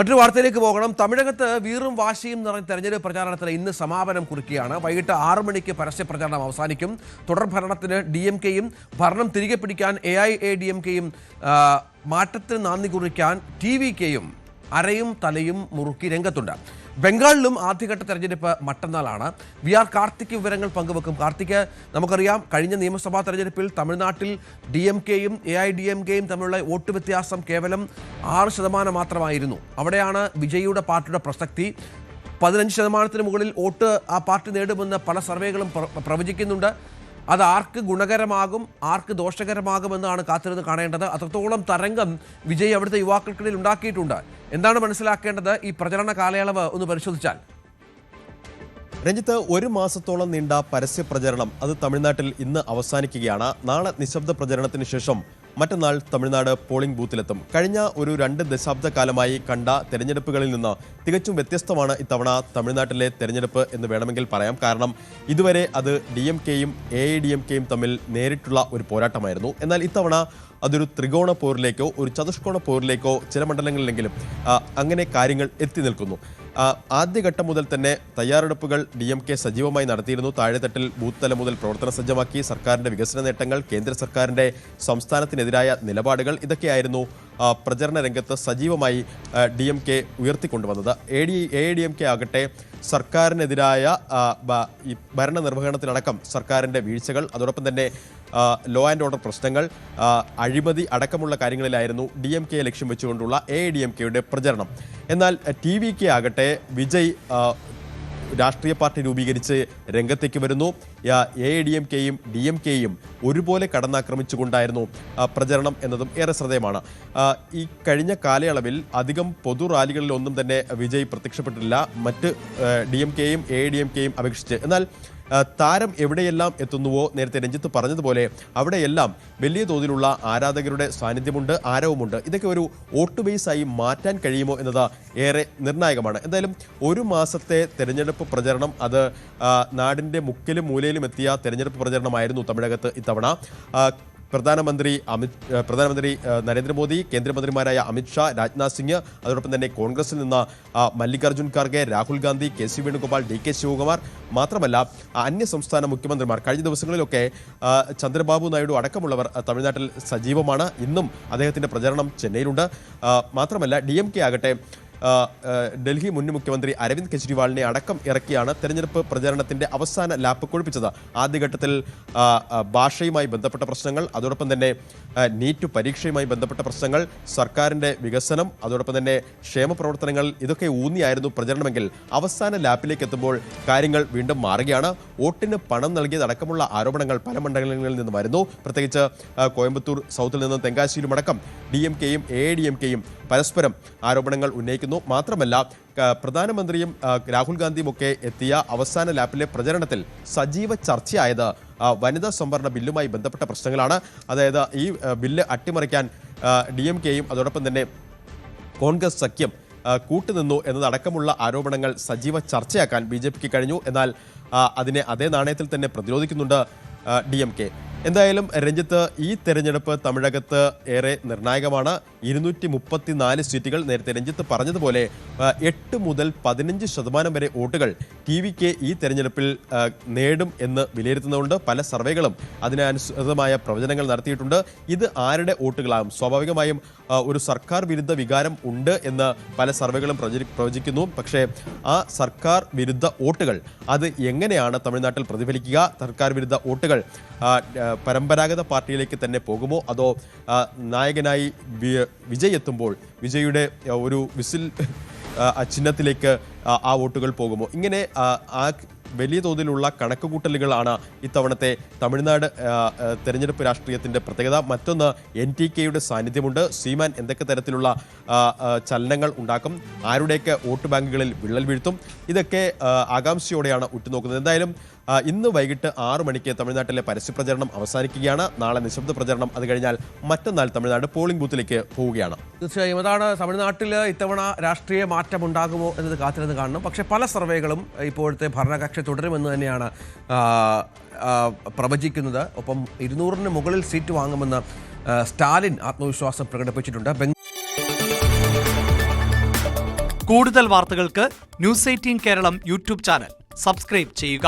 മറ്റൊരു വാർത്തയിലേക്ക് പോകണം. തമിഴകത്ത് വീറും വാശിയും നിറഞ്ഞ തെരഞ്ഞെടുപ്പ് പ്രചാരണത്തിന് ഇന്ന് സമാപനം കുറിക്കുകയാണ്. വൈകിട്ട് 6 മണിക്ക് പരസ്യ പ്രചാരണം അവസാനിക്കും. തുടർ ഭരണത്തിന് DMK-യും ഭരണം തിരികെ പിടിക്കാൻ AIADMK-യും മാറ്റത്തിന് നാന്ദി കുറിക്കാൻ TVK-യും അരയും തലയും മുറുക്കി രംഗത്തുണ്ട്. ബംഗാളിലും ആദ്യഘട്ട തെരഞ്ഞെടുപ്പ് മറ്റന്നാളാണ്. VR കാർത്തിക് വിവരങ്ങൾ പങ്കുവെക്കും. കാർത്തിക്, നമുക്കറിയാം കഴിഞ്ഞ നിയമസഭാ തെരഞ്ഞെടുപ്പിൽ തമിഴ്നാട്ടിൽ DMK-യും AIADMK-യും തമ്മിലുള്ള വോട്ട് വ്യത്യാസം കേവലം 6% മാത്രമായിരുന്നു. അവിടെയാണ് വിജയിയുടെ പാർട്ടിയുടെ പ്രസക്തി. 15% മുകളിൽ വോട്ട് ആ പാർട്ടി നേടുമെന്ന് പല സർവേകളും പ്രവചിക്കുന്നുണ്ട്. അത് ആർക്ക് ഗുണകരമാകും, ആർക്ക് ദോഷകരമാകുമെന്നാണ് കാത്തിരുന്ന് കാണേണ്ടത്. അത്രത്തോളം തരംഗം വിജയ് അവിടുത്തെ യുവാക്കൾക്കിടയിൽ ഉണ്ടാക്കിയിട്ടുണ്ട്. എന്താണ് മനസ്സിലാക്കേണ്ടത്? ഈ പ്രചരണ കാലയളവ് ഒന്ന് പരിശോധിച്ചാൽ. രഞ്ജിത്ത്, 1 മാസത്തോളം നീണ്ട പരസ്യ പ്രചരണം അത് തമിഴ്നാട്ടിൽ ഇന്ന് അവസാനിക്കുകയാണ്. നാളെ നിശബ്ദ പ്രചരണത്തിന് ശേഷം മറ്റന്നാൾ തമിഴ്നാട് പോളിംഗ് ബൂത്തിലെത്തും. കഴിഞ്ഞ ഒരു 2 ദശാബ്ദക്കാലമായി കണ്ട തെരഞ്ഞെടുപ്പുകളിൽ നിന്ന് തികച്ചും വ്യത്യസ്തമാണ് ഇത്തവണ തമിഴ്നാട്ടിലെ തെരഞ്ഞെടുപ്പ് എന്ന് വേണമെങ്കിൽ പറയാം. കാരണം ഇതുവരെ അത് DMK-യും AIADMK-യും തമ്മിൽ നേരിട്ടുള്ള ഒരു പോരാട്ടമായിരുന്നു. എന്നാൽ ഇത്തവണ അതൊരു ത്രികോണ പോരിലേക്കോ ഒരു ചതുഷ്കോണ പോരിലേക്കോ ചില മണ്ഡലങ്ങളിലെങ്കിലും അങ്ങനെ കാര്യങ്ങൾ എത്തി നിൽക്കുന്നു. ആദ്യഘട്ടം മുതൽ തന്നെ തയ്യാറെടുപ്പുകൾ DMK സജീവമായി നടത്തിയിരുന്നു. താഴെത്തട്ടിൽ ബൂത്ത് തലം മുതൽ പ്രവർത്തനം സജ്ജമാക്കി. സർക്കാരിൻ്റെ വികസന നേട്ടങ്ങൾ, കേന്ദ്ര സർക്കാരിൻ്റെ സംസ്ഥാനത്തിനെതിരായ നിലപാടുകൾ, ഇതൊക്കെയായിരുന്നു പ്രചരണ രംഗത്ത് സജീവമായി DMK ഉയർത്തിക്കൊണ്ടുവന്നത്. AIADMK ആകട്ടെ സർക്കാരിനെതിരായ ഈ ഭരണനിർവഹണത്തിലടക്കം സർക്കാരിൻ്റെ വീഴ്ചകൾ, അതോടൊപ്പം തന്നെ ലോ ആൻഡ് ഓർഡർ പ്രശ്നങ്ങൾ, അഴിമതി അടക്കമുള്ള കാര്യങ്ങളിലായിരുന്നു DMK ലക്ഷ്യം വെച്ചുകൊണ്ടുള്ള AIADMK-യുടെ പ്രചരണം. എന്നാൽ TVK ആകട്ടെ വിജയ് രാഷ്ട്രീയ പാർട്ടി രൂപീകരിച്ച് രംഗത്തേക്ക് വരുന്നു. AIADMK-യും DMK-യും ഒരുപോലെ കടന്നാക്രമിച്ചുകൊണ്ടായിരുന്നു പ്രചരണം എന്നതും ഏറെ ശ്രദ്ധേയമാണ്. ഈ കഴിഞ്ഞ കാലയളവിൽ അധികം പൊതു റാലികളിലൊന്നും തന്നെ വിജയ് പ്രത്യക്ഷപ്പെട്ടിട്ടില്ല, മറ്റ് DMK-യും AIADMK-യും അപേക്ഷിച്ച്. എന്നാൽ താരം എവിടെയെല്ലാം എത്തുന്നുവോ, നേരത്തെ രഞ്ജിത്ത് പറഞ്ഞതുപോലെ അവിടെയെല്ലാം വലിയ തോതിലുള്ള ആരാധകരുടെ സാന്നിധ്യമുണ്ട്, ആരവമുണ്ട്. ഇതൊക്കെ ഒരു വോട്ട് ബേസായി മാറ്റാൻ കഴിയുമോ എന്നത് ഏറെ നിർണായകമാണ്. എന്തായാലും 1 മാസത്തെ തെരഞ്ഞെടുപ്പ് പ്രചരണം അത് നാടിൻ്റെ മുക്കിലും മൂലയിലും എത്തിയ തെരഞ്ഞെടുപ്പ് പ്രചരണമായിരുന്നു തമിഴകത്ത് ഇത്തവണ. പ്രധാനമന്ത്രി നരേന്ദ്രമോദി, കേന്ദ്രമന്ത്രിമാരായ അമിത്ഷാ, രാജ്നാഥ് സിംഗ്, അതോടൊപ്പം തന്നെ കോൺഗ്രസിൽ നിന്ന് മല്ലികാർജുൻ ഖാർഗെ, രാഹുൽ ഗാന്ധി, KC വേണുഗോപാൽ, DK ശിവകുമാർ, മാത്രമല്ല അന്യ സംസ്ഥാന മുഖ്യമന്ത്രിമാർ, കഴിഞ്ഞ ദിവസങ്ങളിലൊക്കെ ചന്ദ്രബാബു നായിഡു അടക്കമുള്ളവർ തമിഴ്നാട്ടിൽ സജീവമാണ്. ഇന്നും അദ്ദേഹത്തിൻ്റെ പ്രചരണം ചെന്നൈയിലുണ്ട്. മാത്രമല്ല DMK ആകട്ടെ ഡൽഹി മുൻ മുഖ്യമന്ത്രി അരവിന്ദ് കെജ്രിവാളിനെ അടക്കം ഇറക്കിയാണ് തെരഞ്ഞെടുപ്പ് പ്രചരണത്തിൻ്റെ അവസാന ലാപ്പ് കൊഴുപ്പിച്ചത്. ആദ്യഘട്ടത്തിൽ ഭാഷയുമായി ബന്ധപ്പെട്ട പ്രശ്നങ്ങൾ, അതോടൊപ്പം തന്നെ നീറ്റ് പരീക്ഷയുമായി ബന്ധപ്പെട്ട പ്രശ്നങ്ങൾ, സർക്കാരിൻ്റെ വികസനം, അതോടൊപ്പം തന്നെ ക്ഷേമ പ്രവർത്തനങ്ങൾ, ഇതൊക്കെ ഊന്നിയായിരുന്നു പ്രചരണമെങ്കിൽ അവസാന ലാപ്പിലേക്ക് എത്തുമ്പോൾ കാര്യങ്ങൾ വീണ്ടും മാറുകയാണ്. വോട്ടിന് പണം നൽകിയതടക്കമുള്ള ആരോപണങ്ങൾ പല മണ്ഡലങ്ങളിൽ നിന്ന് വരുന്നു. പ്രത്യേകിച്ച് കോയമ്പത്തൂർ സൗത്തിൽ നിന്നും തെങ്കാശിയിലുമടക്കം DMK-യും AIADMK-യും പരസ്പരം ആരോപണങ്ങൾ ഉന്നയിക്കുന്നു. മാത്രമല്ല പ്രധാനമന്ത്രിയും രാഹുൽ ഗാന്ധിയും ഒക്കെ എത്തിയ അവസാന ലാപ്പിലെ പ്രചരണത്തിൽ സജീവ ചർച്ചയായത് വനിതാ സംവരണ ബില്ലുമായി ബന്ധപ്പെട്ട പ്രശ്നങ്ങളാണ്. അതായത് ഈ ബില്ല് അട്ടിമറിക്കാൻ DMK-യും അതോടൊപ്പം തന്നെ കോൺഗ്രസ് സഖ്യം കൂട്ടുനിന്നു എന്നതടക്കമുള്ള ആരോപണങ്ങൾ സജീവ ചർച്ചയാക്കാൻ BJP-ക്ക് കഴിഞ്ഞു. എന്നാൽ അതിനെ അതേ നാണയത്തിൽ തന്നെ പ്രതിരോധിക്കുന്നുണ്ട് DMK. എന്തായാലും രഞ്ജിത്ത്, ഈ തെരഞ്ഞെടുപ്പ് തമിഴകത്ത് ഏറെ നിർണായകമാണ്. 234 സീറ്റുകൾ, നേരത്തെ രഞ്ജിത്ത് പറഞ്ഞതുപോലെ 8 മുതൽ 15% വരെ വോട്ടുകൾ TVK ഈ തെരഞ്ഞെടുപ്പിൽ നേടും എന്ന് വിലയിരുത്തുന്നതുകൊണ്ട് പല സർവേകളും അതിനനുസൃതമായ പ്രവചനങ്ങൾ നടത്തിയിട്ടുണ്ട്. ഇത് ആരുടെ വോട്ടുകളാകും? സ്വാഭാവികമായും ഒരു സർക്കാർ വിരുദ്ധ വികാരം ഉണ്ട് എന്ന് പല സർവേകളും പ്രവചിക്കുന്നു. പക്ഷേ ആ സർക്കാർ വിരുദ്ധ വോട്ടുകൾ അത് എങ്ങനെയാണ് തമിഴ്നാട്ടിൽ പ്രതിഫലിക്കുക? സർക്കാർ വിരുദ്ധ വോട്ടുകൾ പരമ്പരാഗത പാർട്ടിയിലേക്ക് തന്നെ പോകുമോ, അതോ നായകനായി വിജയ് എത്തുമ്പോൾ വിജയുടെ ഒരു വിസിൽ ചിഹ്നത്തിലേക്ക് ആ വോട്ടുകൾ പോകുമോ? ഇങ്ങനെ ആ വലിയ തോതിലുള്ള കണക്കുകൂട്ടലുകളാണ് ഇത്തവണത്തെ തമിഴ്നാട് തെരഞ്ഞെടുപ്പ് രാഷ്ട്രീയത്തിൻ്റെ പ്രത്യേകത. മറ്റൊന്ന് NTK-യുടെ സാന്നിധ്യമുണ്ട്. സീമാൻ എന്തൊക്കെ തരത്തിലുള്ള ചലനങ്ങൾ ഉണ്ടാക്കും, ആരുടെയൊക്കെ വോട്ട് ബാങ്കുകളിൽ വിള്ളൽ വീഴ്ത്തും, ഇതൊക്കെ ആകാംക്ഷയോടെയാണ് ഉറ്റുനോക്കുന്നത്. എന്തായാലും ഇന്ന് വൈകിട്ട് 6 മണിക്ക് തമിഴ്നാട്ടിലെ പരസ്യപ്രചരണം അവസാനിക്കുകയാണ്. നാളെ നിശബ്ദ പ്രചരണം, അത് കഴിഞ്ഞാൽ മറ്റന്നാൾ തമിഴ്നാട് പോളിംഗ് ബൂത്തിലേക്ക് പോവുകയാണ്. തീർച്ചയായും അതാണ് തമിഴ്നാട്ടിൽ ഇത്തവണ രാഷ്ട്രീയ മാറ്റം ഉണ്ടാകുമോ എന്നത് കാത്തിരുന്ന് കാണണം. പക്ഷേ പല സർവേകളും ഇപ്പോഴത്തെ ഭരണകക്ഷി തുടരുമെന്ന് തന്നെയാണ് പ്രവചിക്കുന്നത്. ഒപ്പം 200-ന് മുകളിൽ സീറ്റ് വാങ്ങുമെന്ന് സ്റ്റാലിൻ ആത്മവിശ്വാസം പ്രകടിപ്പിച്ചിട്ടുണ്ട്. കൂടുതൽ വാർത്തകൾക്ക് news 18 Keralam YouTube channel subscribe ചെയ്യുക.